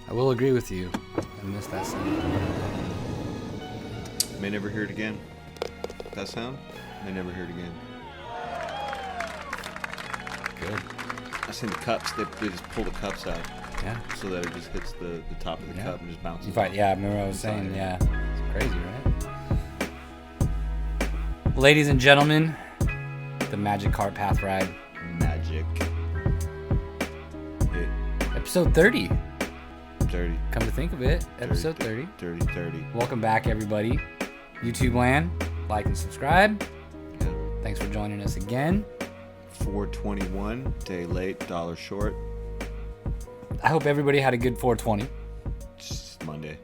I will agree with you. I missed that sound. May never hear it again. That sound? May never hear it again. Good. I seen the cups. They just pull the cups out. Yeah. So that it just hits the top of the cup and just bounces off. Yeah, I remember what I was saying. Yeah. It's crazy, right? Ladies and gentlemen, the Magic Cart Path Ride. Magic. Episode 30. 30. Come to think of it, episode 30. 30. Welcome back, everybody. YouTube land, like and subscribe. Yeah. Thanks for joining us again. 421, day late, dollar short. I hope everybody had a good 420. Just Monday.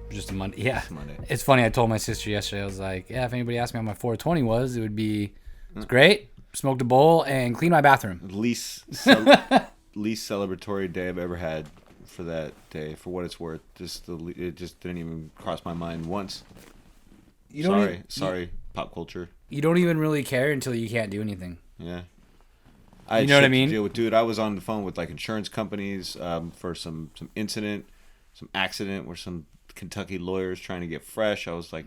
Just a Monday. Yeah. Just Monday. It's funny. I told my sister yesterday, I was like, yeah, if anybody asked me how my 420 was, it would be, it's great. Smoked a bowl and cleaned my bathroom. Least celebratory day I've ever had for that day, for what it's worth. It just didn't even cross my mind once. Sorry, pop culture. You don't even really care until you can't do anything. Yeah. You know what I mean? To deal with, dude, I was on the phone with like insurance companies for some accident where some Kentucky lawyers trying to get fresh. I was like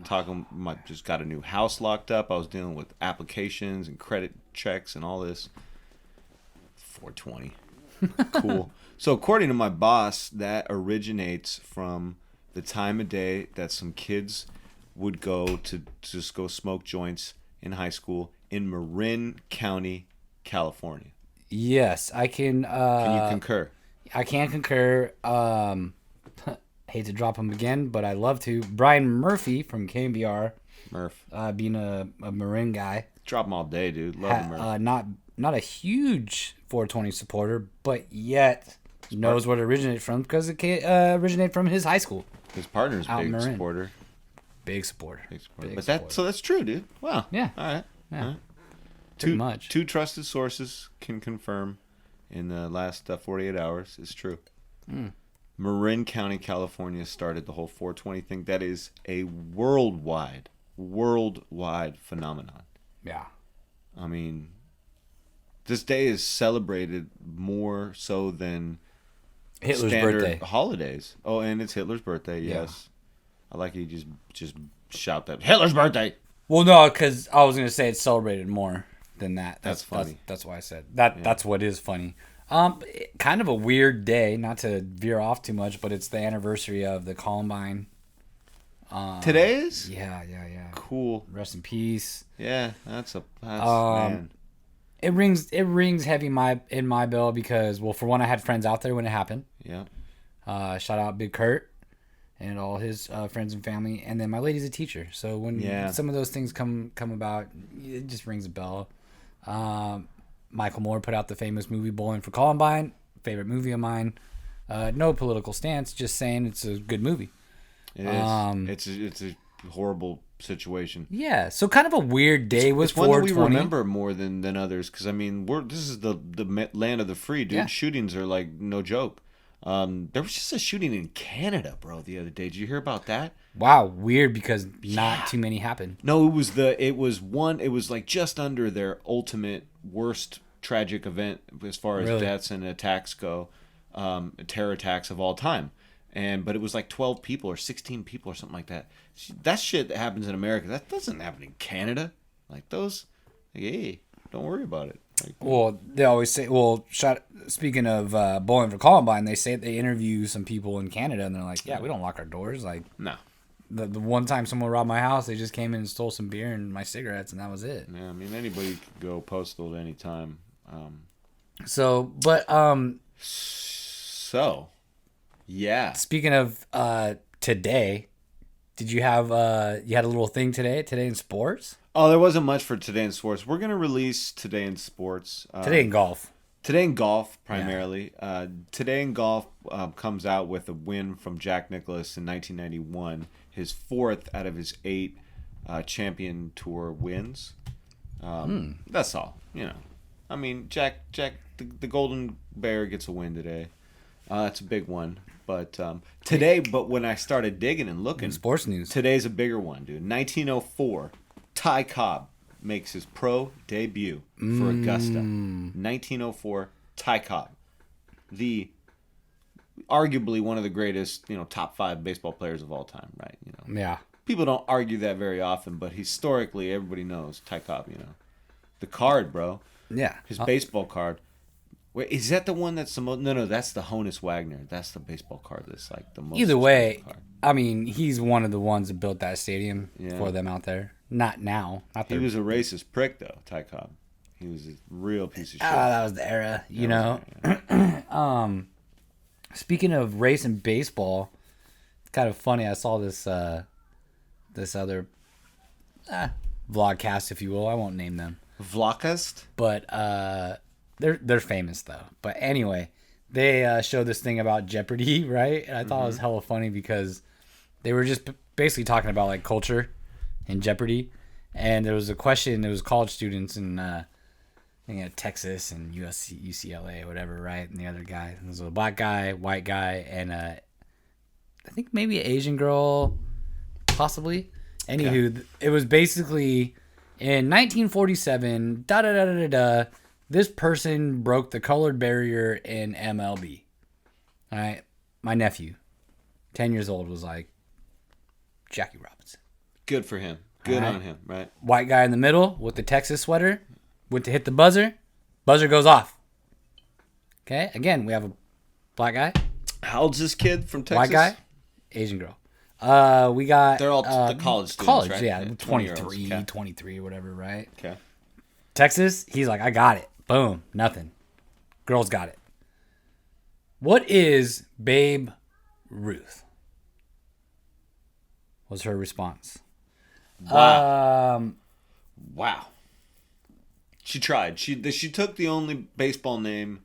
just got a new house locked up. I was dealing with applications and credit checks and all this. 420. Cool. So according to my boss, that originates from the time of day that some kids would go to just go smoke joints in high school in Marin County, California. Yes, I can. Can you concur? I can concur. Hate to drop him again, but I love to. Brian Murphy from KMBR. Murph. Being a Marin guy. Drop him all day, dude. Love him, Murph. Not a huge 420 supporter, but yet knows what it originated from because it originated from his high school. His partner's big supporter. Big supporter. That's true, dude. Wow. Yeah. All right. Yeah. All right. Too much. Two trusted sources can confirm in the last 48 hours it's true. Marin County, California started the whole 420 thing. That is a worldwide phenomenon. Yeah. I mean, this day is celebrated more so than Hitler's standard birthday holidays. Oh, and it's Hitler's birthday. Yes. Yeah. I like you just shout that Hitler's birthday. Well, no, because I was gonna say it's celebrated more than that. That's funny. That's why I said that. Yeah. That's what is funny. Kind of a weird day, not to veer off too much, but it's the anniversary of the Columbine. Today is? Yeah. Cool. Rest in peace. Yeah, that's man. It rings heavy in my bell because, well, for one, I had friends out there when it happened. Yeah. Shout out Big Kurt and all his friends and family, and then my lady's a teacher, so when some of those things come about, it just rings a bell. Michael Moore put out the famous movie Bowling for Columbine, favorite movie of mine. No political stance, just saying it's a good movie. It is. It's a horrible situation. Yeah, so kind of a weird day with 420. It's one that we remember more than others because I mean this is the land of the free, dude. Yeah. Shootings are like no joke. There was just a shooting in Canada, bro, the other day. Did you hear about that? Wow, weird because not too many happened. No, it was like just under their ultimate worst tragic event as far as deaths and attacks go, terror attacks of all time. But it was like 12 people or 16 people or something like that. That shit that happens in America, that doesn't happen in Canada. Like those, hey, don't worry about it. Well, they always say, speaking of Bowling for Columbine, they say they interview some people in Canada, and they're like, yeah, we don't lock our doors. Like, no. The one time someone robbed my house, they just came in and stole some beer and my cigarettes, and that was it. Yeah, I mean, anybody could go postal at any time. Yeah. Speaking of today, did you have you had a little thing today in sports? Oh, there wasn't much for Today in Sports. We're going to release Today in Sports. Today in Golf. Today in Golf, primarily. Yeah. Today in Golf comes out with a win from Jack Nicklaus in 1991. His 4th out of his 8 Champion Tour wins. That's all. You know. I mean, Jack, the Golden Bear gets a win today. That's a big one. But when I started digging and looking. In sports news. Today's a bigger one, dude. 1904. Ty Cobb makes his pro debut for Augusta. 1904, Ty Cobb. The arguably one of the greatest, top 5 baseball players of all time, right? Yeah. People don't argue that very often, but historically, everybody knows Ty Cobb. The card, bro. Yeah. His baseball card. Wait, is that the one that's the most? No, that's the Honus Wagner. That's the baseball card that's like the most. Either way, card. I mean, he's one of the ones that built that stadium for them out there. Not now. He was a racist prick, though, Ty Cobb. He was a real piece of shit. That was the era, you know. Speaking of race and baseball, it's kind of funny. I saw this this other vlogcast, if you will. I won't name them. Vlogcast? But they're famous though. But anyway, they showed this thing about Jeopardy, right? And I thought it was hella funny because they were just basically talking about like culture and Jeopardy. And there was a question. It was college students in I think Texas and UCLA or whatever, right? And the other guy, there was a black guy, white guy, and I think maybe an Asian girl, possibly. Anywho, It was basically in 1947. This person broke the colored barrier in MLB. All right, my nephew, 10 years old, was like Jackie Robinson. Good for him. Good on him, right? White guy in the middle with the Texas sweater went to hit the buzzer. Buzzer goes off. Okay, again, we have a black guy. How old's this kid from Texas? White guy, Asian girl. We got... They're all the college students, college, right? yeah, 23 or whatever, right? Okay. Texas, he's like, I got it. Boom, nothing. Girls got it. What is Babe Ruth? Was her response. Wow. Wow. She tried. She took the only baseball name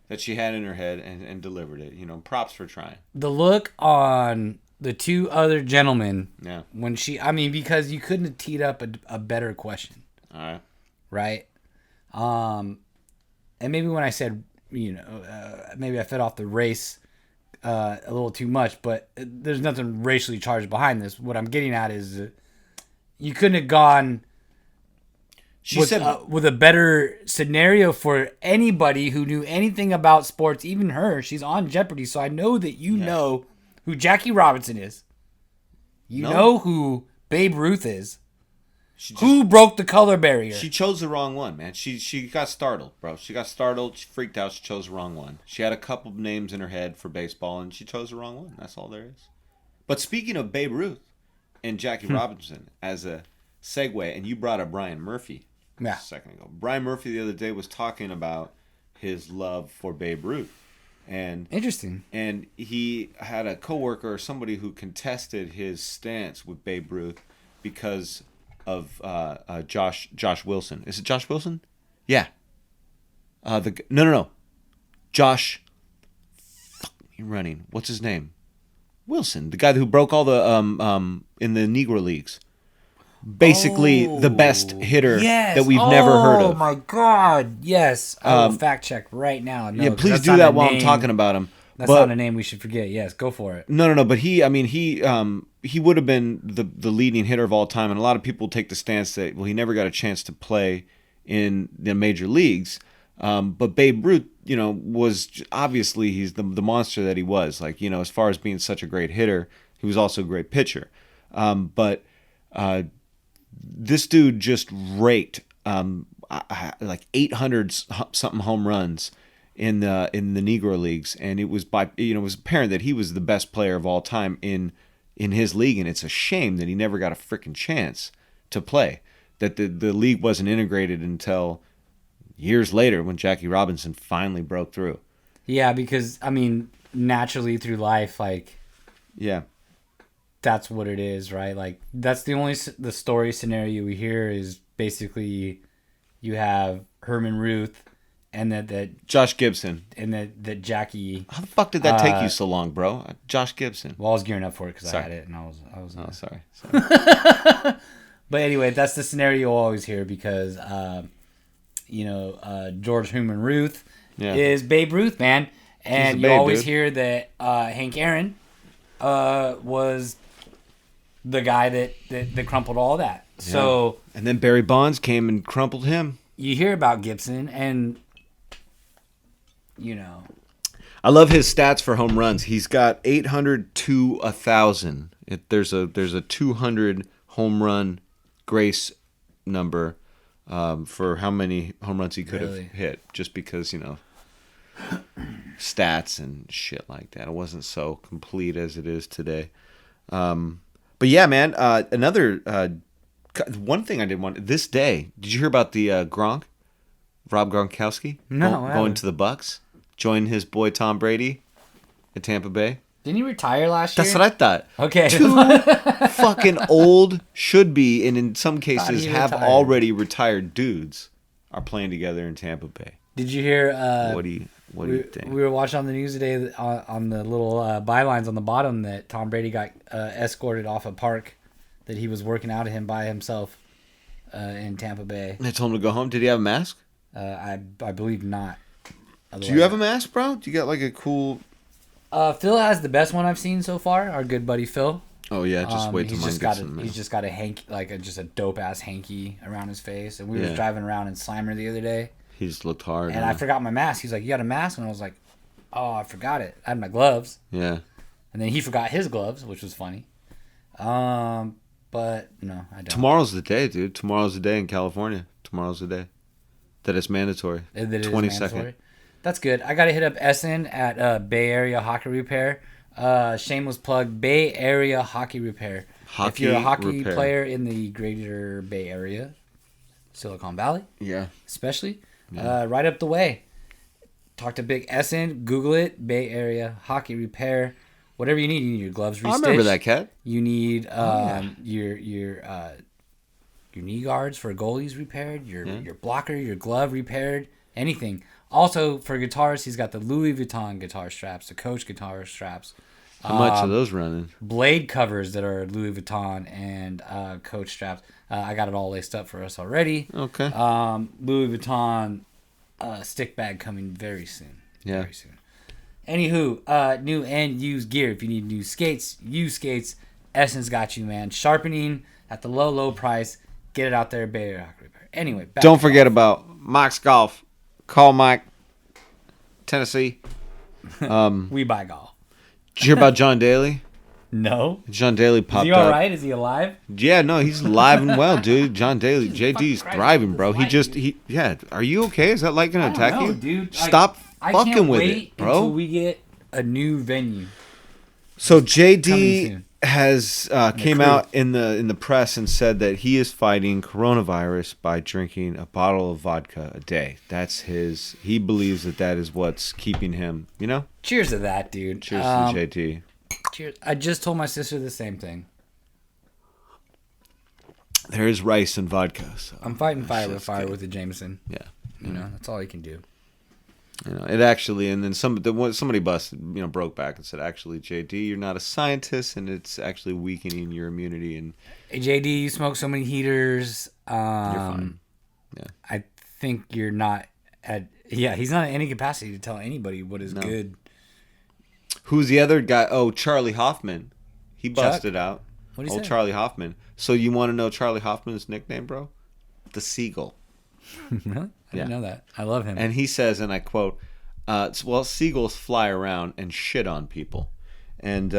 that she had in her head and delivered it. Props for trying. The look on the two other gentlemen. Yeah. When because you couldn't have teed up a better question. All right. Right. And maybe when I said, maybe I fed off the race a little too much, but there's nothing racially charged behind this. What I'm getting at is you couldn't have gone with a better scenario for anybody who knew anything about sports, even her. She's on Jeopardy, so I know that you know who Jackie Robinson is. You know who Babe Ruth is. Who broke the color barrier? She chose the wrong one, man. She got startled, bro. She got startled. She freaked out. She chose the wrong one. She had a couple of names in her head for baseball, and she chose the wrong one. That's all there is. But speaking of Babe Ruth and Jackie Robinson, as a segue, and you brought up Brian Murphy a second ago. Brian Murphy the other day was talking about his love for Babe Ruth. And interesting. And he had a coworker or somebody who contested his stance with Babe Ruth because of Josh Wilson. Is it Josh Wilson? Yeah. No. Josh. Fuck me running. What's his name? Wilson, the guy who broke all the in the Negro Leagues. Basically, the best hitter that we've never heard of. Oh my God! Yes, I will fact check right now. No, please do that while I'm talking about him. That's not a name we should forget. Yes, go for it. No. But he would have been the leading hitter of all time, and a lot of people take the stance that he never got a chance to play in the major leagues. But Babe Ruth, was obviously he's the monster that he was. Like as far as being such a great hitter, he was also a great pitcher. But this dude just raked like 800 something home runs in the Negro Leagues, and it was it was apparent that he was the best player of all time in his league, and it's a shame that he never got a freaking chance to play. That the league wasn't integrated until years later when Jackie Robinson finally broke through. Yeah, because naturally through life, that's what it is, right? Like that's the story scenario we hear is basically you have Herman Ruth. And that Josh Gibson. And that Jackie. How the fuck did that take you so long, bro? Josh Gibson. Well, I was gearing up for it because I had it, and I was. Oh, sorry. But anyway, that's the scenario you'll always hear because, George Herman Ruth is Babe Ruth, man, and you always hear that Hank Aaron was the guy that crumpled all that. Yeah. So. And then Barry Bonds came and crumpled him. You hear about Gibson and. I love his stats for home runs. He's got 800 to 1,000. There's a 200 home run grace number for how many home runs he could have hit, just because, stats and shit like that. It wasn't so complete as it is today. But yeah, man, another one thing I did want this day. Did you hear about the Rob Gronkowski? No, going to the Bucks, join his boy Tom Brady at Tampa Bay. Didn't he retire last year? That's what I thought. Okay. 2 fucking old, should be, and in some cases have already retired dudes are playing together in Tampa Bay. Did you hear? What do you think? We were watching on the news today on the little bylines on the bottom that Tom Brady got escorted off a park that he was working out at him by himself in Tampa Bay. They told him to go home. Did he have a mask? I believe not. Otherwise, do you have a mask, bro? Do you got like a cool... Phil has the best one I've seen so far. Our good buddy Phil. Oh yeah, just wait till mine gets in. He's just got a hanky, just a dope ass hanky around his face. And we were driving around in Slimer the other day. He just looked hard. And I forgot my mask. He's like, "You got a mask?" And I was like, "Oh, I forgot it. I had my gloves." Yeah. And then he forgot his gloves, which was funny. But no, I don't. Tomorrow's the day, dude. Tomorrow's the day in California. Tomorrow's the day that it's mandatory. 22nd. That's good. I got to hit up Essen at Bay Area Hockey Repair. Shameless plug, Bay Area Hockey Repair. If you're a hockey player in the greater Bay Area, Silicon Valley, especially, right up the way. Talk to Big Essen, Google it, Bay Area Hockey Repair. Whatever you need your gloves restitched. I remember that, cat. You need your knee guards for goalies repaired, your blocker, your glove repaired, anything. Also, for guitars, he's got the Louis Vuitton guitar straps, the Coach guitar straps. How much are those running? Blade covers that are Louis Vuitton and Coach straps. I got it all laced up for us already. Okay. Louis Vuitton stick bag coming very soon. Yeah. Very soon. Anywho, new and used gear. If you need new skates, used skates, Essence got you, man. Sharpening at the low price. Get it out there, Bay Area Hockey Repair. Anyway, don't forget about Mike's Golf. Call Mike, Tennessee. We buy golf. Did you hear about John Daly? No. John Daly popped up. Is he all right? Is he alive? Yeah, no, he's alive and well, dude. John Daly, JD's thriving, bro. Are you okay? Is that light gonna attack you? Dude. Stop fucking with it, bro. Until we get a new venue. So JD has came out in the press and said that he is fighting coronavirus by drinking a bottle of vodka a day. That's he believes that is what's keeping him, Cheers to that, dude. Cheers to JT. Cheers. I just told my sister the same thing. There is rice and vodka. So I'm fighting fire with fire with the Jameson. Yeah. That's all you can do. It actually, and then somebody busted, broke back and said, actually, JD, you're not a scientist, and it's actually weakening your immunity. And hey, JD, you smoke so many heaters. You're fine. Yeah. I think you're not he's not at any capacity to tell anybody what is good. Who's the other guy? Oh, Charlie Hoffman. He busted out. What did he say? Charlie Hoffman. So you want to know Charlie Hoffman's nickname, bro? The Seagull. Really? I didn't know that. I love him. And he says, and I quote, seagulls fly around and shit on people. And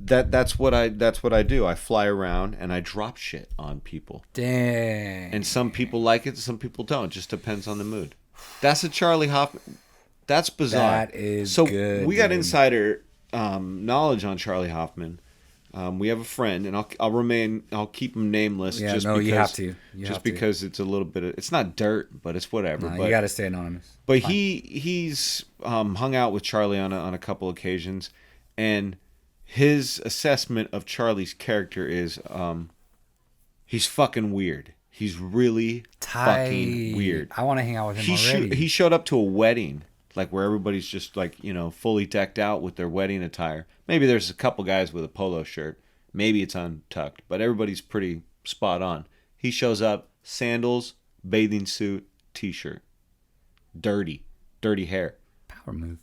that's what I do. I fly around and I drop shit on people. Dang. And some people like it, some people don't. It just depends on the mood. That's a Charlie Hoffman. That's bizarre. That is good. We got insider knowledge on Charlie Hoffman. We have a friend, and I'll keep him nameless. Yeah, just no, because, you have to. Because it's a little bit of, it's not dirt, but it's whatever. No, but you got to stay anonymous. But fine. He's hung out with Charlie on a couple occasions, and his assessment of Charlie's character is he's fucking weird. He's really fucking weird. I want to hang out with him already. He showed up to a wedding, like where everybody's just like, fully decked out with their wedding attire. Maybe there's a couple guys with a polo shirt. Maybe it's untucked, but everybody's pretty spot on. He shows up, sandals, bathing suit, t-shirt. Dirty hair. Power move.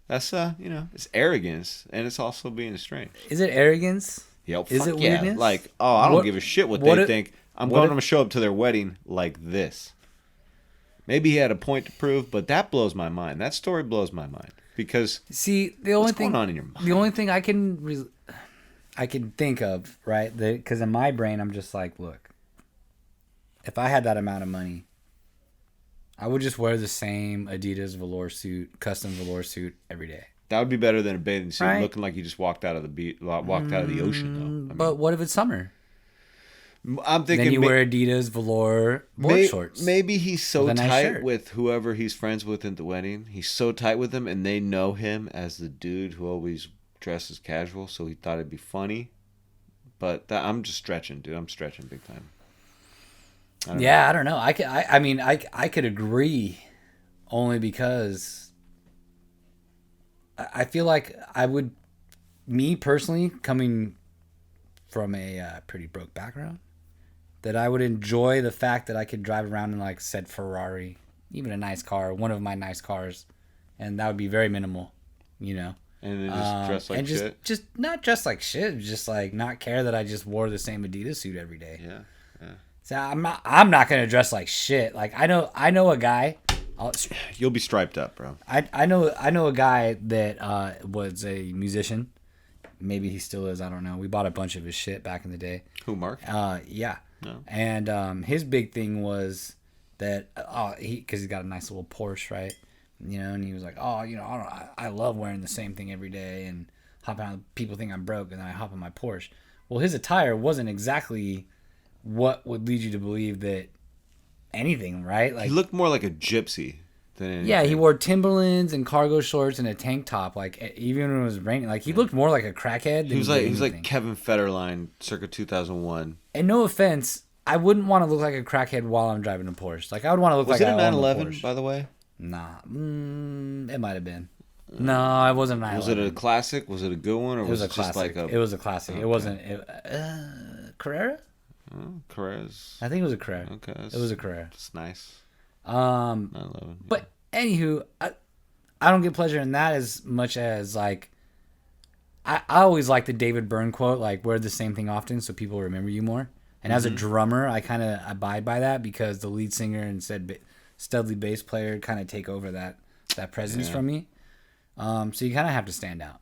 That's it's arrogance, and it's also being a strength. Is it arrogance? Yep. Is it weirdness? Like, I don't give a shit what they think. I'm going to show up to their wedding like this. Maybe he had a point to prove, but that blows my mind. That story blows my mind because the only what's thing going on in your mind? The only thing I can think of, right? Because in my brain, I'm just like, look, if I had that amount of money, I would just wear the same Adidas custom velour suit every day. That would be better than a bathing suit right? looking like you just walked out of the ocean, though. But what if it's summer? I'm thinking then you wear Adidas velour board shorts. Maybe he's so tight shirt. with whoever he's friends with at the wedding. He's so tight with them, and they know him as the dude who always dresses casual, so he thought it'd be funny. But I'm just stretching, dude. I'm stretching big time. I don't know. I could agree, only because I feel like I would, me personally, coming from a pretty broke background, that I would enjoy the fact that I could drive around in like said Ferrari, even a nice car, one of my nice cars, and that would be very minimal, you know. And then just dress like shit. Just not dress like shit, just like not care that I just wore the same Adidas suit every day. Yeah. So I'm not gonna dress like shit. Like I know a guy. You'll be striped up, bro. I know a guy that was a musician. Maybe he still is. I don't know. We bought a bunch of his shit back in the day. Who, Mark? Yeah. No. And his big thing was that because he's got a nice little Porsche, right? You know, and he was like, I love wearing the same thing every day and hopping on. People think I'm broke, and then I hop on my Porsche. Well, his attire wasn't exactly what would lead you to believe that anything, right? Like he looked more like a gypsy than anything. Yeah, he wore Timberlands and cargo shorts and a tank top. Like even when it was raining, like he looked more like a crackhead. He was like Kevin Federline, circa 2001. And no offense, I wouldn't want to look like a crackhead while I'm driving a Porsche. Like I would want to look like a 911, by the way. Nah, it might have been. No, it wasn't 911. Was it a classic? Was it a good one, or was it just like a? It was a classic. Okay. It wasn't Carrera. Carrera's. I think it was a Carrera. Okay, it was a Carrera. It's nice. 911. But anywho, I don't get pleasure in that as much as like. I always like the David Byrne quote, like wear the same thing often so people remember you more. And as a drummer, I kind of abide by that because the lead singer and said studly bass player kind of take over that presence from me. So you kind of have to stand out.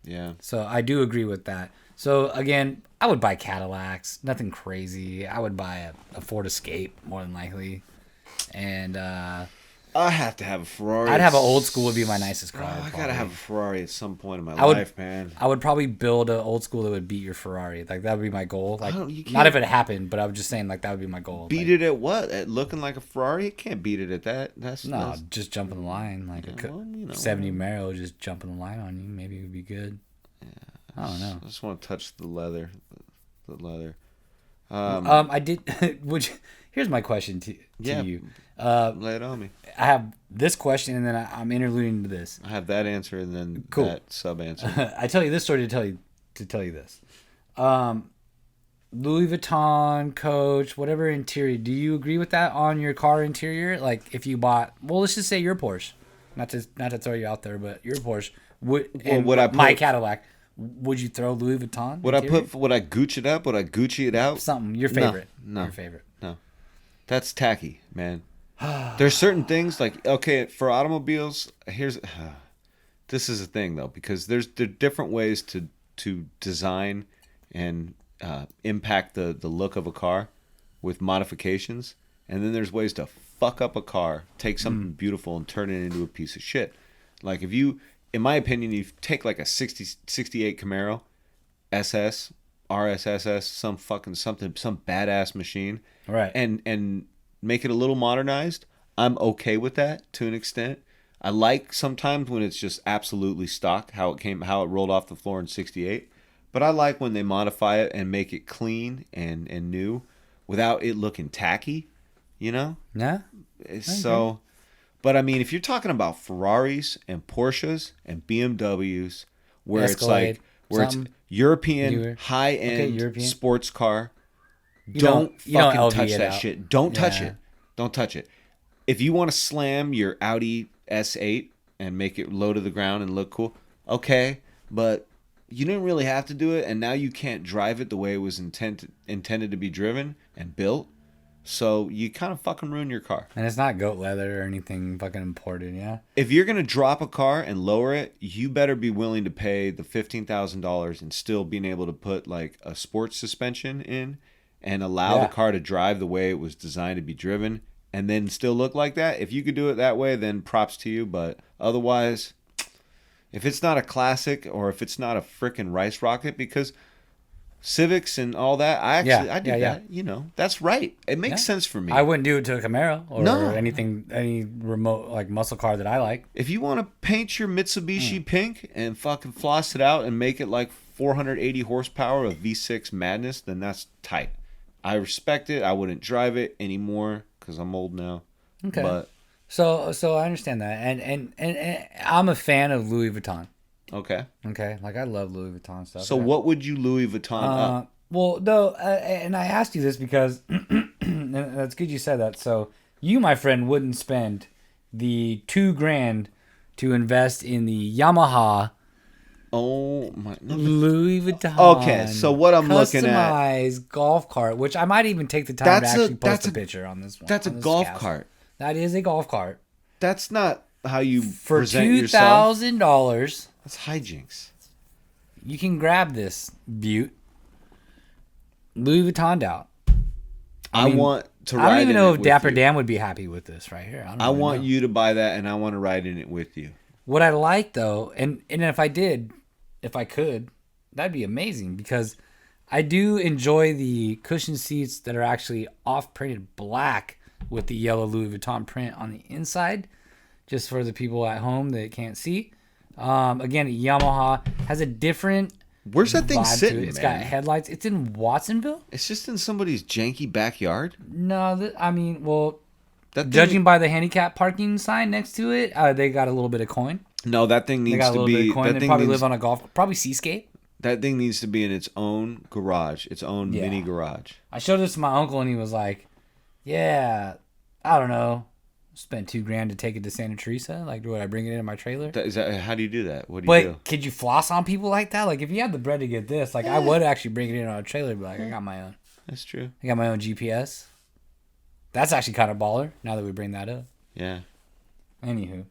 Yeah. So I do agree with that. So again, I would buy Cadillacs, nothing crazy. I would buy a Ford Escape more than likely, and I have to have a Ferrari. I'd have an old school would be my nicest car. I gotta have a Ferrari at some point in my life, man. I would probably build an old school that would beat your Ferrari. Like that would be my goal. Like not if it happened, but I was just saying like that would be my goal. Beat it at what? At looking like a Ferrari? You can't beat it at that. That's just jumping the line like a 70 Camaro, just jumping the line on you. Maybe it would be good. Yeah, I don't know. I just want to touch the leather. The leather. I did. Here's my question to you. Lay it on me. I have this question, and then I'm interluding to this. I have that answer, and then that sub answer. I tell you this story to tell you this. Louis Vuitton, Coach, whatever interior. Do you agree with that on your car interior? Like if you bought, well, let's just say your Porsche, not to throw you out there, but your Porsche my Cadillac. Would you throw Louis Vuitton? Would I Gucci it up? Would I Gucci it out? Something. Your favorite. No. Your favorite. No. That's tacky, man. There's certain things like, okay, for automobiles, this is a thing though, because there are different ways to design and impact the look of a car with modifications. And then there's ways to fuck up a car, take something beautiful and turn it into a piece of shit. Like if you, in my opinion, you take like a 68 Camaro SS, RSSS, some badass machine, right? And make it a little modernized. I'm okay with that to an extent. I like sometimes when it's just absolutely stock, how it rolled off the floor in 68. But I like when they modify it and make it clean and new without it looking tacky, you know? Yeah. So, but I mean, if you're talking about Ferraris and Porsches and BMWs, where Escalade, it's European high-end sports car, don't fucking touch that shit. Don't touch it. Don't touch it. If you want to slam your Audi S8 and make it low to the ground and look cool, okay, but you didn't really have to do it, and now you can't drive it the way it was intended to be driven and built. So you kind of fucking ruin your car. And it's not goat leather or anything fucking imported, yeah? If you're going to drop a car and lower it, you better be willing to pay the $15,000 and still being able to put like a sports suspension in and allow the car to drive the way it was designed to be driven and then still look like that. If you could do it that way, then props to you. But otherwise, if it's not a classic or if it's not a frickin' rice rocket, because Civics and all that, I do that. You know, that's right. It makes sense for me. I wouldn't do it to a Camaro or any remote like muscle car that I like. If you want to paint your Mitsubishi pink and fucking floss it out and make it like 480 horsepower of V6 madness, then that's tight. I respect it. I wouldn't drive it anymore because I'm old now. Okay. But so I understand that, and I'm a fan of Louis Vuitton. Okay. Like I love Louis Vuitton stuff. So what would you Louis Vuitton up? Well, though, and I asked you this because and that's good you said that. So you, my friend, wouldn't spend the $2,000 to invest in the Yamaha. Oh my! Louis Vuitton. Okay, so what I'm looking at, customized golf cart, which I might even take the time to actually post a picture on this one. That's a golf cart. That is a golf cart. That's not how you for present yourself. $2,000. That's hijinks. You can grab this Butte, Louis Vuitton out. I want to ride. I don't even know if Dapper you. Dan would be happy with this right here. I want you to buy that, and I want to ride in it with you. What I like though, and if I could, that'd be amazing because I do enjoy the cushion seats that are actually off-printed black with the yellow Louis Vuitton print on the inside, just for the people at home that can't see. Again, Yamaha has a different. Where's that thing sitting? It's got headlights. It's in Watsonville. It's just in somebody's janky backyard. No, judging by the handicap parking sign next to it, they got a little bit of coin. No, that thing needs to be. They probably live on a probably Seascape. That thing needs to be in its own garage, its own mini garage. I showed this to my uncle, and he was like, "Yeah, I don't know. Spent $2,000 to take it to Santa Teresa. Like, would I bring it in my trailer? How do you do that? What do you do? But could you floss on people like that? Like, if you had the bread to get this, like, I would actually bring it in on a trailer. Be like, I got my own. That's true. I got my own GPS. That's actually kind of baller. Now that we bring that up. Yeah. Anywho,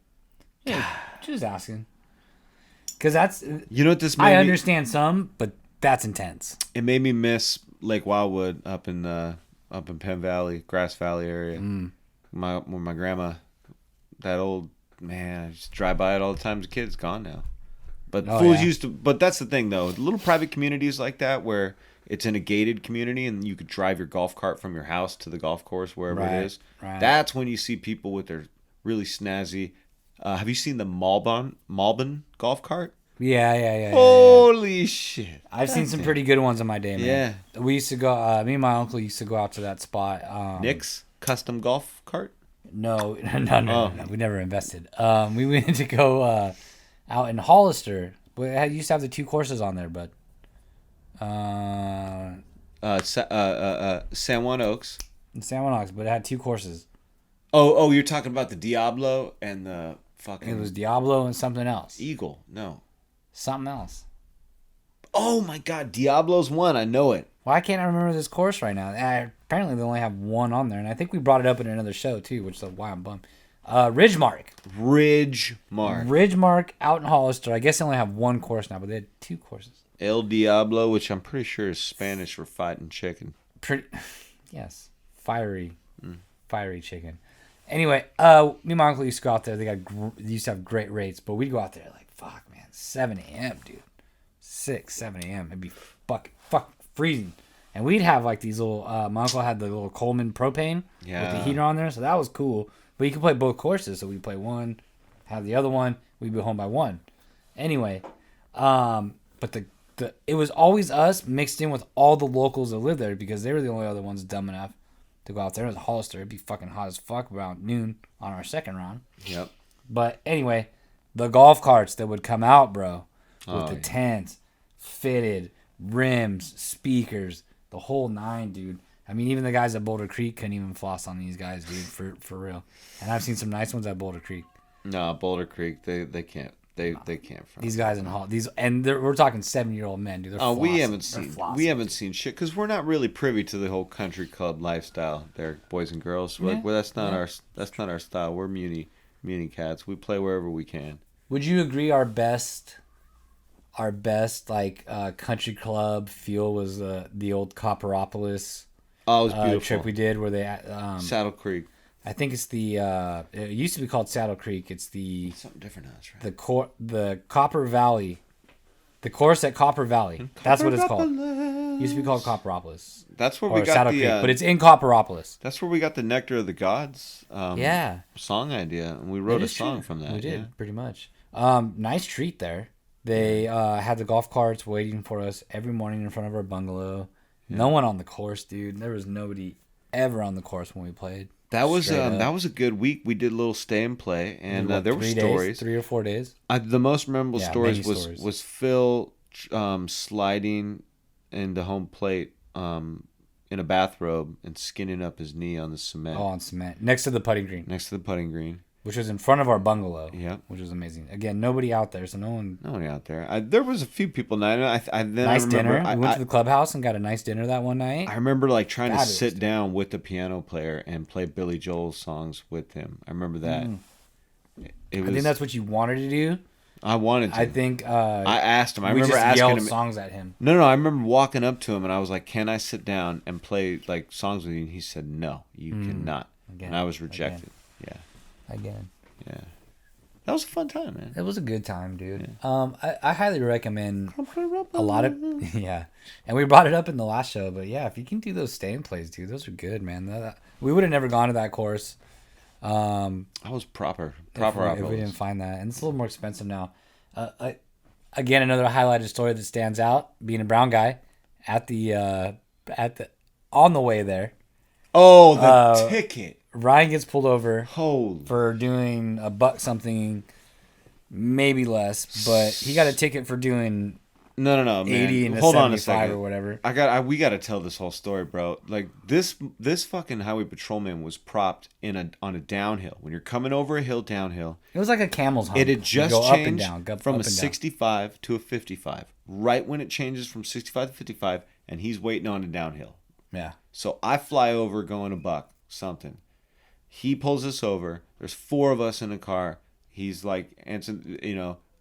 yeah, just asking. Because that's what this. I understand some, but that's intense. It made me miss Lake Wildwood up in Penn Valley, Grass Valley area. When my grandma, that old man, I just drive by it all the time as a kid. It's gone now. But fools used to. But that's the thing, though. Little private communities like that, where it's in a gated community, and you could drive your golf cart from your house to the golf course wherever it is. Right. That's when you see people with their really snazzy. Have you seen the Malbon golf cart? Yeah. Holy shit! I've seen some pretty good ones in my day, man. Yeah. We used to go. Me and my uncle used to go out to that spot. Nick's custom golf cart? No. We never invested. We went to go out in Hollister. We used to have the 2 courses on there, but San Juan Oaks. San Juan Oaks, but it had 2 courses. Oh, you're talking about the Diablo and the fucking. It was Diablo and something else. Eagle, no. Something else. Oh my God, Diablo's one. I know it. Why can't I remember this course right now? Apparently they only have 1 on there, and I think we brought it up in another show too, which is why I'm bummed. Ridgemark out in Hollister. I guess they only have 1 course now, but they had 2 courses. El Diablo, which I'm pretty sure is Spanish for fighting chicken. Yes, fiery chicken. Anyway, me and my uncle used to go out there. They used to have great rates, but we'd go out there like 7 a.m., dude. 7 a.m. It'd be fuck freezing. And we'd have like these little, my uncle had the little Coleman propane with the heater on there. So that was cool. But you could play both courses. So we'd play one, have the other one. We'd be home by 1. Anyway, but it was always us mixed in with all the locals that lived there because they were the only other ones dumb enough to go out there. It was Hollister. It'd be fucking hot as fuck around noon on our second round. Yep. But anyway, the golf carts that would come out, bro, with the tents, fitted, rims, speakers, the whole 9, dude. I mean, even the guys at Boulder Creek couldn't even floss on these guys, dude, for real. And I've seen some nice ones at Boulder Creek. No, Boulder Creek, they can't. They can't front. These guys in we're talking 70-year-old men, dude. Oh, we haven't seen shit because we're not really privy to the whole country club lifestyle. There, boys and girls. Well, that's not our style. We're muni cats. We play wherever we can. Would you agree our best like country club feel was the old Copperopolis? Oh, it was beautiful. Trip we did where they Saddle Creek. I think it's the it used to be called Saddle Creek. It's something different now. That's right. The Copper Valley, the course at Copper Valley. That's what it's called. It used to be called Copperopolis. That's where we got Saddle Creek, but it's in Copperopolis. That's where we got the Nectar of the Gods. Song idea, and we wrote a song from that. We did pretty much. Nice treat there. They had the golf carts waiting for us every morning in front of our bungalow. Yeah. No one on the course, dude. There was nobody ever on the course when we played. That was a good week. We did a little stay and play, and there were stories. 3 or 4 days. The most memorable stories was Phil sliding into home plate in a bathrobe and skinning up his knee on the cement. Oh, on cement. Next to the putting green. Which was in front of our bungalow. Yeah. Which was amazing. Again, nobody out there, so no one... Nobody out there. There was a few people. Nice dinner. We went to the clubhouse and got a nice dinner that one night. I remember trying to sit down with the piano player and play Billy Joel's songs with him. I remember that. I think that's what you wanted to do. I wanted to. I think... I asked him. I remember asking yelled him songs at him. No, I remember walking up to him and I was like, can I sit down and play songs with you? And he said, no, you cannot. Again, and I was rejected. Again. Yeah. That was a fun time, man. It was a good time, dude. Yeah. I highly recommend a lot of... Yeah. And we brought it up in the last show, but yeah, if you can do those stay-and plays, dude, those are good, man. We would have never gone to that course. I was proper if we didn't find that. And it's a little more expensive now. Again, another highlighted story that stands out, being a brown guy on the way there. Oh, the ticket. Ryan gets pulled over for doing a buck something, maybe less, but he got a ticket for doing no 80 and hold 75 on a second. Or whatever. We got to tell this whole story, bro. This fucking highway patrolman was propped on a downhill. When you're coming over a hill downhill, it was like a camel's hump. It had just changed from a 65 to a 55. Right when it changes from 65 to 55, and he's waiting on a downhill. Yeah. So I fly over going a buck something. He pulls us over. There's 4 of us in a car. He's answering,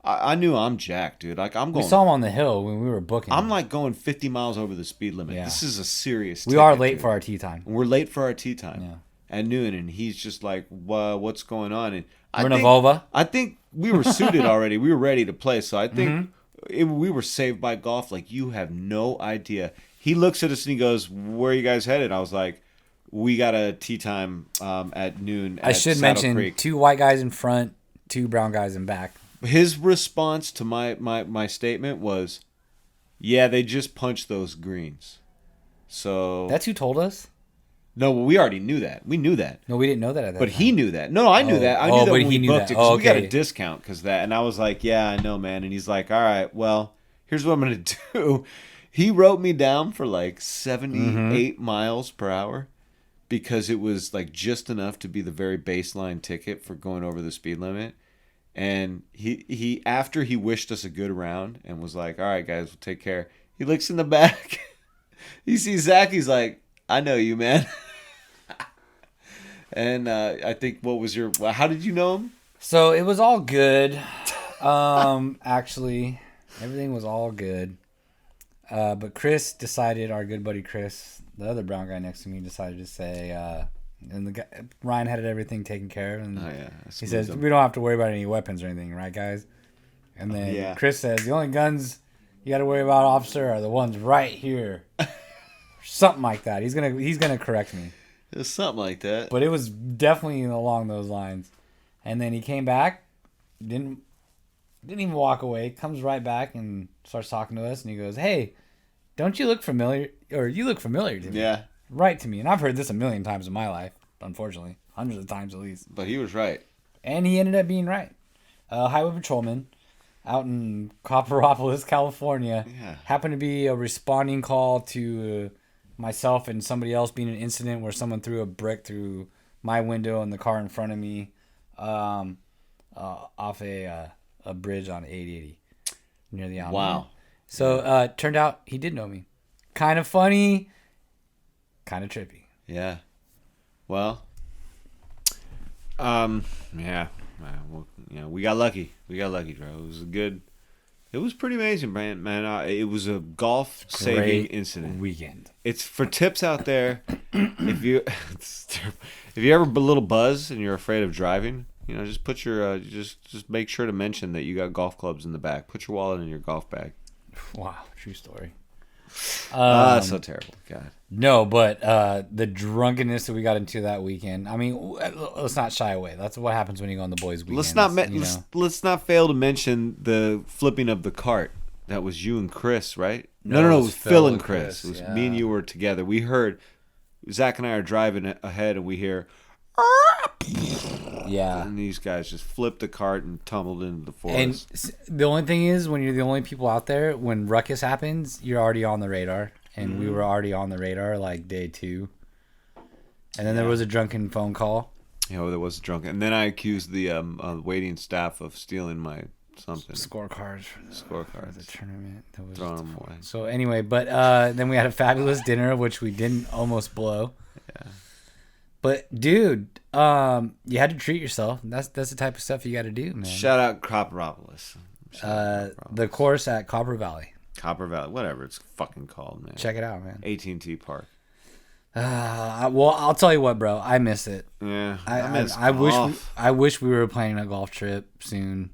I knew I'm jacked, dude. I'm going. We saw him on the hill when we were booking. I'm going 50 miles over the speed limit. Yeah. This is a serious ticket, are late for our tea time. We're late for our tea time at noon, and he's just like, what's going on? And we're in a Volvo. I think we were suited already. We were ready to play. So I think we were saved by golf. You have no idea. He looks at us and he goes, where are you guys headed? I was like, we got a tea time at noon. I should mention 2 white guys in front, 2 brown guys in back. His response to my statement was, yeah, they just punched those greens. So that's who told us? No, well, we already knew that. We knew that. No, we didn't know that at that But time. he knew that. No, I knew that. I knew that when we booked it because we got a discount because that. And I was like, yeah, I know, man. And he's like, all right, well, here's what I'm going to do. He wrote me down for 78 miles per hour. Because it was just enough to be the very baseline ticket for going over the speed limit. And he after he wished us a good round and was like, all right, guys, we'll take care. He looks in the back. He sees Zach. He's like, I know you, man. And I think how did you know him? So it was all good. Actually, everything was all good. But Chris decided, our good buddy Chris, the other brown guy next to me, decided to say, and Ryan had everything taken care of, and he says, we don't have to worry about any weapons or anything, right, guys? And then Chris says, the only guns you got to worry about, officer, are the ones right here. Something like that. He's gonna correct me. It's something like that. But it was definitely along those lines. And then he came back, didn't even walk away, comes right back and starts talking to us, and he goes, hey, don't you look familiar? Or you look familiar to me. Yeah. Right to me. And I've heard this a million times in my life, unfortunately. Hundreds of times at least. But he was right. And he ended up being right. Highway patrolman out in Copperopolis, California. Yeah. Happened to be a responding call to myself and somebody else being an incident where someone threw a brick through my window and the car in front of me off a a bridge on 880 near the Alamo. Wow. So turned out he did know me. Kind of funny, kind of trippy. Yeah. Well. Yeah. Well, we got lucky. Bro. It was good. It was pretty amazing, man. It was a golf saving incident. Weekend. It's for tips out there. If you ever a little buzz and you're afraid of driving, just put your just make sure to mention that you got golf clubs in the back. Put your wallet in your golf bag. Wow, true story. That's so terrible. God. No, but the drunkenness that we got into that weekend. I mean, let's not shy away. That's what happens when you go on the boys' weekend. Let's not fail to mention the flipping of the cart. That was you and Chris, right? No. It was Phil and Chris. It was me and you were together. We heard Zach and I are driving ahead, and we hear. Yeah. And these guys just flipped the cart and tumbled into the forest. And the only thing is, when you're the only people out there, when ruckus happens, you're already on the radar. And we were already on the radar like day 2. And then there was a drunken phone call. Yeah, there was a drunken. And then I accused the waiting staff of stealing my something. Scorecards for the tournament. That was throwing them away. So anyway, but then we had a fabulous dinner, which we didn't almost blow. Yeah. But dude, you had to treat yourself. That's the type of stuff you got to do, man. Shout out Copperopolis. The course at Copper Valley, whatever it's fucking called, man. Check it out, man. AT&T Park. Well, I'll tell you what, bro. I miss it. Yeah, I wish we were planning a golf trip soon.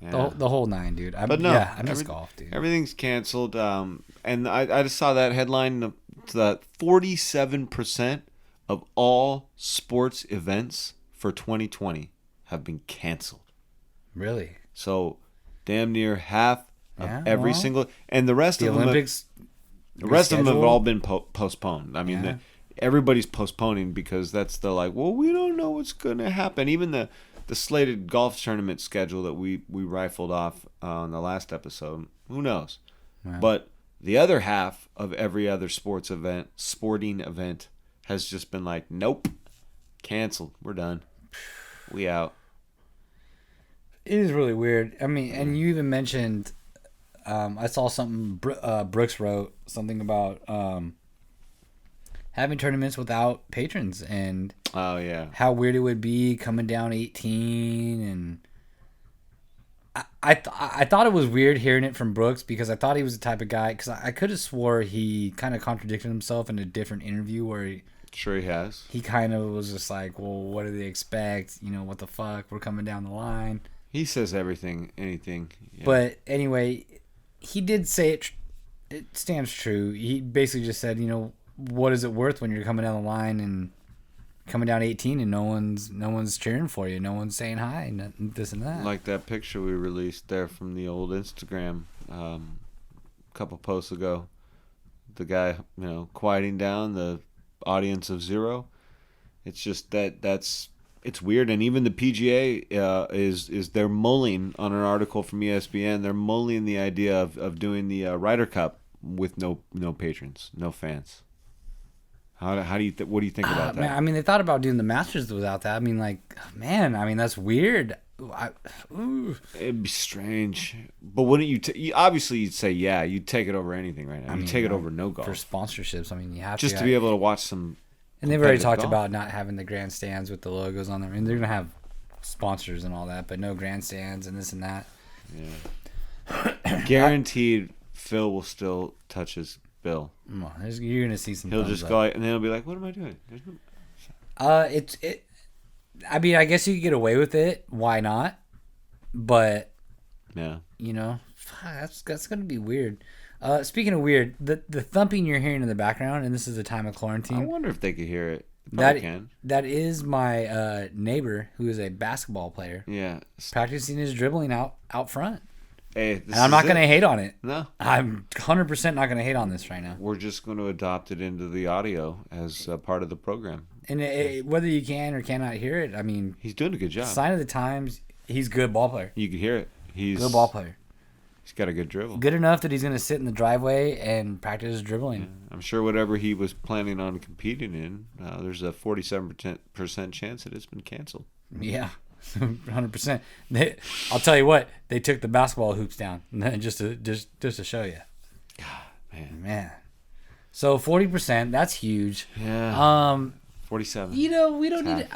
Yeah. The whole 9, dude. I miss golf, dude. Everything's canceled. And I just saw that headline that 47% of all sports events for 2020 have been canceled. Really? So, damn near half of every single, and the rest of Olympics. The rest of them have all been postponed. I mean, everybody's postponing because that's the we don't know what's going to happen. Even the slated golf tournament schedule that we rifled off on the last episode, who knows? Wow. But the other half of every other sporting event, has just been like, nope, canceled. We're done. We out. It is really weird. I mean, and you even mentioned, I saw something Brooks wrote, something about having tournaments without patrons and how weird it would be coming down 18. And I thought it was weird hearing it from Brooks because I thought he was the type of guy, because I could have swore he kind of contradicted himself in a different interview where he has. He kind of was just like, well, what do they expect? What the fuck? We're coming down the line. He says anything. Yeah. But anyway, he did say it. It stands true. He basically just said, what is it worth when you're coming down the line and coming down 18 and no one's cheering for you, no one's saying hi, and this and that. Like that picture we released there from the old Instagram a couple posts ago. The guy, quieting down the audience of 0. It's just it's weird. And even the PGA is they're mulling on an article from ESPN. They're mulling the idea of doing the Ryder Cup with no patrons, no fans. How do you what do you think about that? Man, I mean, they thought about doing the Masters without that. I mean, that's weird. It'd be strange. But wouldn't you obviously you'd say you'd take it over anything right now. You'd take it over no golf. For sponsorships, I mean, you have just to be able to watch some. And they've already talked about not having the grandstands with the logos on them. I mean, they're going to have sponsors and all that, but no grandstands and this and that. Yeah. Guaranteed Phil will still touch his bill. You're going to see some. He'll just go, and then he'll be like, what am I doing? I mean, I guess you could get away with it. Why not? But, that's going to be weird. Speaking of weird, the thumping you're hearing in the background, and this is a time of quarantine. I wonder if they could hear it. That is my neighbor, who is a basketball player. Yeah, practicing his dribbling out front. Hey, and I'm not going to hate on it. No, I'm 100% not going to hate on this right now. We're just going to adopt it into the audio as a part of the program. And whether you can or cannot hear it, I mean, he's doing a good job. Sign of the times, he's a good ball player. You can hear it. He's good ball player. He's got a good dribble. Good enough that he's going to sit in the driveway and practice his dribbling. Yeah, I'm sure whatever he was planning on competing in, there's a 47% chance that it's been canceled. Yeah. 100%. I'll tell you what, they took the basketball hoops down just to show you. God, man. So 40%, that's huge. Yeah. 47. We don't need it.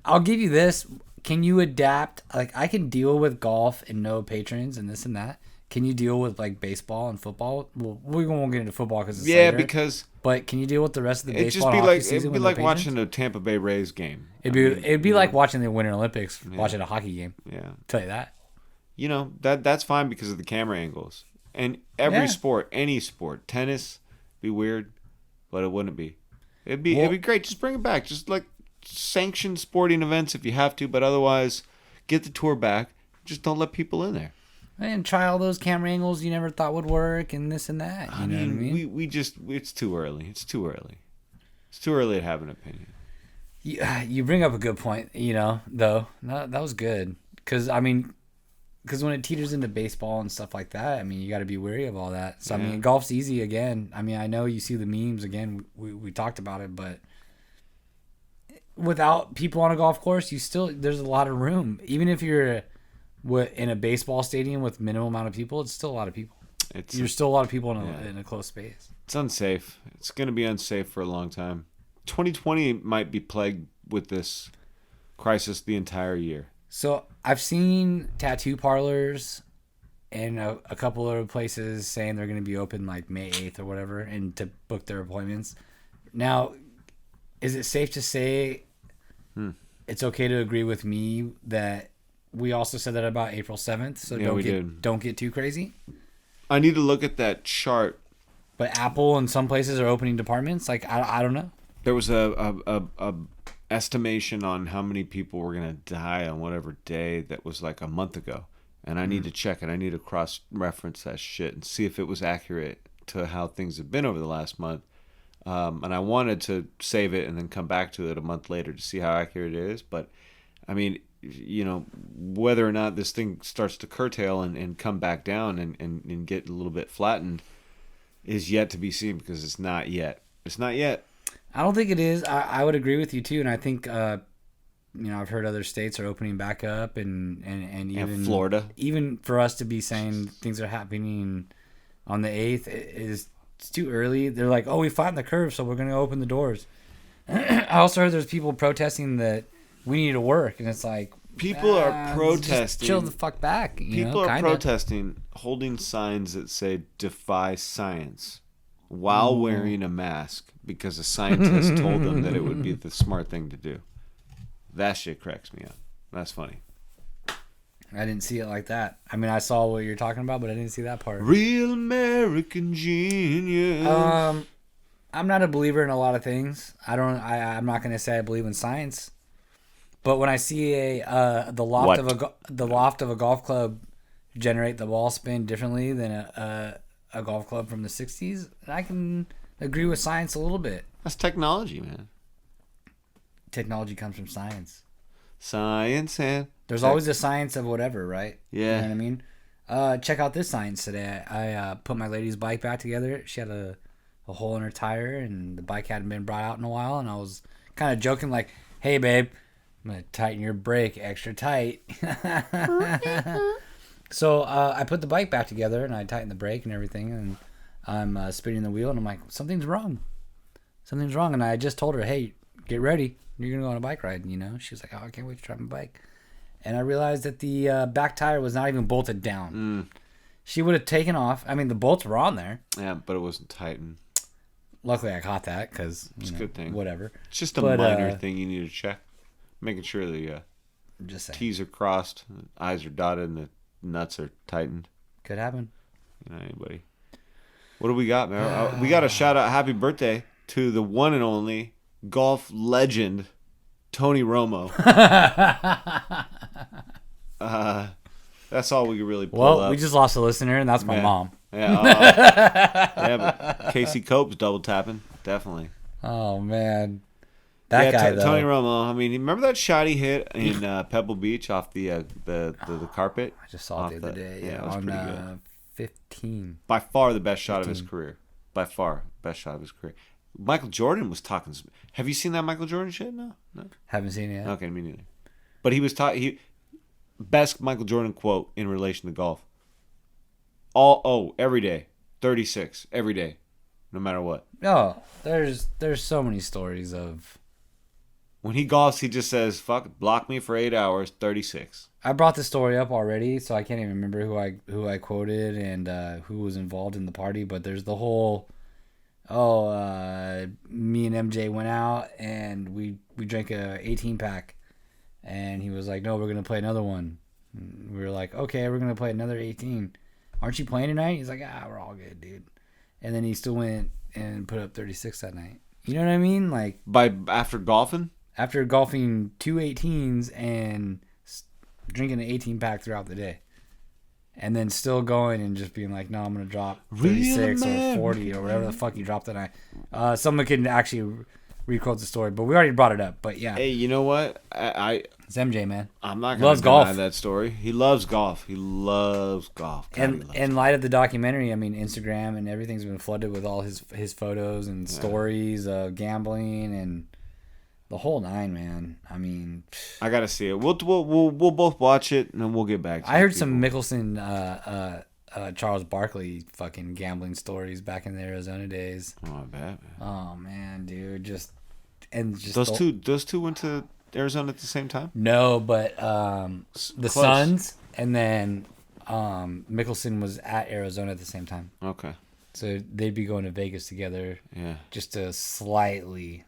I'll give you this. Can you adapt? Like, I can deal with golf and no patrons and this and that. Can you deal with like baseball and football? Well, we won't get into football because it's later. But can you deal with the rest of the baseball and hockey season? It'd be like watching a Tampa Bay Rays game. It'd be like watching the Winter Olympics, watching a hockey game. Yeah, I'll tell you that. That's fine because of the camera angles. And every sport, any sport, tennis, be weird, but it wouldn't be. It'd be great. Just bring it back. Just like sanction sporting events if you have to, but otherwise, get the tour back. Just don't let people in there. And try all those camera angles you never thought would work and this and that. You know what I mean? We just, it's too early. It's too early. It's too early to have an opinion. You bring up a good point, though. No, that was good. Because when it teeters into baseball and stuff like that, you got to be wary of all that. So, golf's easy again. I know you see the memes again. We talked about it, but without people on a golf course, there's a lot of room. Even if you're in a baseball stadium with minimum amount of people, it's still a lot of people. You're still a lot of people in a close space. It's unsafe. It's going to be unsafe for a long time. 2020 might be plagued with this crisis the entire year. So I've seen tattoo parlors and a couple other places saying they're going to be open like May 8th or whatever and to book their appointments. Now, is it safe to say it's okay to agree with me that we also said that about April 7th, so don't get too crazy? I need to look at that chart. But Apple in some places are opening departments. Like, I don't know. There was a estimation on how many people were going to die on whatever day that was like a month ago. And I need to check it. I need to cross-reference that shit and see if it was accurate to how things have been over the last month. And I wanted to save it and then come back to it a month later to see how accurate it is. But, whether or not this thing starts to curtail and come back down and get a little bit flattened is yet to be seen because it's not yet. It's not yet. I don't think it is. I would agree with you too, and I think I've heard other states are opening back up, and even Florida. Even for us to be saying things are happening on the 8th it's too early. They're like, we flattened the curve, so we're going to open the doors. I also heard there's people protesting that we need to work, and it's like people are protesting. Just chill the fuck back. People are protesting, holding signs that say "Defy Science" while wearing a mask because a scientist told them that it would be the smart thing to do. That shit cracks me up. That's funny. I didn't see it like that. I saw what you're talking about, but I didn't see that part. Real American genius. I'm not a believer in a lot of things. I'm not going to say I believe in science. But when I see the loft of a golf club generate the ball spin differently than a golf club from the 60s, I can agree with science a little bit. That's technology, man. Technology comes from science. Science and there's always a science of whatever, right? Yeah. You know what I mean? Check out this science today. I put my lady's bike back together. She had a hole in her tire, and the bike hadn't been brought out in a while. And I was kind of joking, like, "Hey, babe, I'm gonna tighten your brake extra tight." So I put the bike back together, and I tightened the brake and everything, and I'm spinning the wheel, and I'm like, "Something's wrong. Something's wrong." And I just told her, "Hey, get ready. You're gonna go on a bike ride." She was like, "Oh, I can't wait to try my bike." And I realized that the back tire was not even bolted down. She would have taken off. The bolts were on there. Yeah, but it wasn't tightened. Luckily, I caught that because it's a good thing. Whatever. It's just a minor thing you need to check, making sure the T's are crossed, the I's are dotted, and the nuts are tightened. Could happen. Anybody. What do we got, man? We got a shout out. Happy birthday to the one and only golf legend, Tony Romo. That's all we could really pull up. Well, we just lost a listener, and that's my mom. Yeah, but Casey Cope's double tapping, definitely. Oh man, that guy though. Tony Romo. Remember that shot he hit in Pebble Beach off the carpet? I just saw it the other day. Yeah, it was pretty good. 15. By far the best shot of his career. By far, best shot of his career. Michael Jordan was talking. Have you seen that Michael Jordan shit? No. Haven't seen it yet. Okay, me neither. But he was best Michael Jordan quote in relation to golf. Every day, 36 every day, no matter what. Oh, there's so many stories of when he golfs, he just says, "Fuck, block me for 8 hours, 36." I brought the story up already, so I can't even remember who I quoted and who was involved in the party. But there's the whole, me and MJ went out and we drank a 18 pack, and he was like, "No, we're gonna play another one." And we were like, "Okay, we're gonna play another 18. Aren't you playing tonight?" He's like, "We're all good, dude." And then he still went and put up 36 that night. You know what I mean? Like after golfing. After golfing 2 18s and drinking an 18 pack throughout the day, and then still going and just being like, no, I'm gonna drop 36 or 40 or whatever the fuck you dropped that night. Someone can actually requote the story, but we already brought it up. But yeah, hey, you know what? It's MJ, man. I'm not gonna deny that story. He loves golf. He loves golf. And in light of the documentary, I mean, Instagram and everything's been flooded with all his photos and stories of gambling and the whole nine, man. I mean, I gotta see it. We'll both watch it and then we'll get back to I heard some Mickelson, Charles Barkley fucking gambling stories back in the Arizona days. Oh, I bet. Man. Oh man, dude, just those two went to Arizona at the same time? No, but the Suns and then Mickelson was at Arizona at the same time. Okay. So they'd be going to Vegas together. Yeah. Just to slightly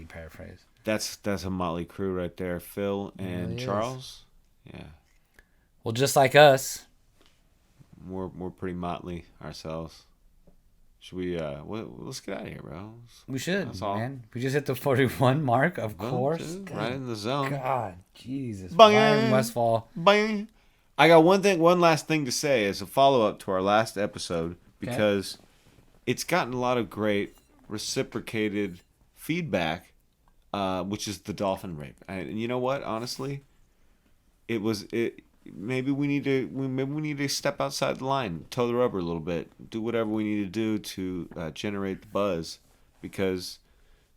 paraphrase. That's a motley crew right there. Phil and Charles. Yeah. Well, just like us. We're pretty motley ourselves. Should we let's get out of here, bro. We should, man. We just hit the 41 mark, of course. Dude, right in the zone. God, Jesus. Bang. Ryan Westfall. Bang. I got one last thing to say as a follow-up to our last episode. Because it's gotten a lot of great reciprocated feedback, which is the dolphin rape. And you know what? Honestly, maybe we need to step outside the line, toe the rubber a little bit, do whatever we need to do to generate the buzz, because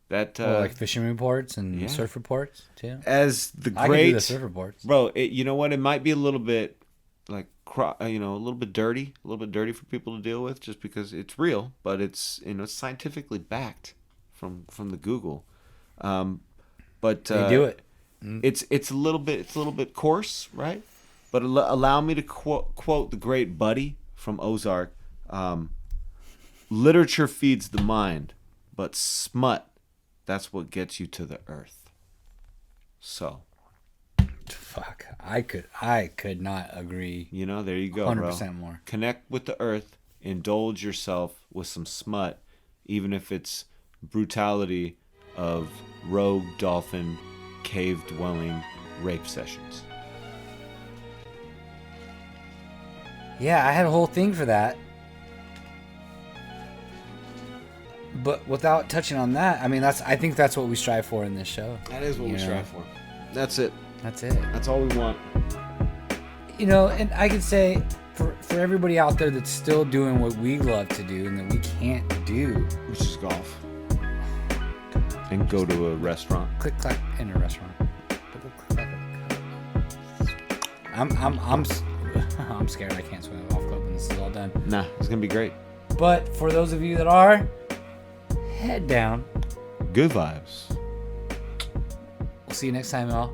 that like fishing reports and surf reports too. As the great, I can do the surf reports, bro. You know what? It might be a little bit like. A little bit dirty for people to deal with, just because it's real, but it's it's scientifically backed from the Google. But they do it. It's a little bit coarse, right? But allow me to quote the great Buddy from Ozark. Literature feeds the mind, but smut, that's what gets you to the earth. So. Fuck, I could not agree. There you go, 100% bro. more. Connect with the earth, indulge yourself with some smut, even if it's brutality of rogue dolphin cave dwelling rape sessions. Yeah, I had a whole thing for that. But without touching on that, I mean, I think that's what we strive for in this show. That is what we strive for. That's it. That's it. That's all we want. And I could say for everybody out there that's still doing what we love to do and that we can't do, which is golf, and go to a restaurant. Click clack in a restaurant. I'm scared I can't swim a golf club when this is all done. Nah, it's gonna be great. But for those of you that are, head down. Good vibes. We'll see you next time, y'all.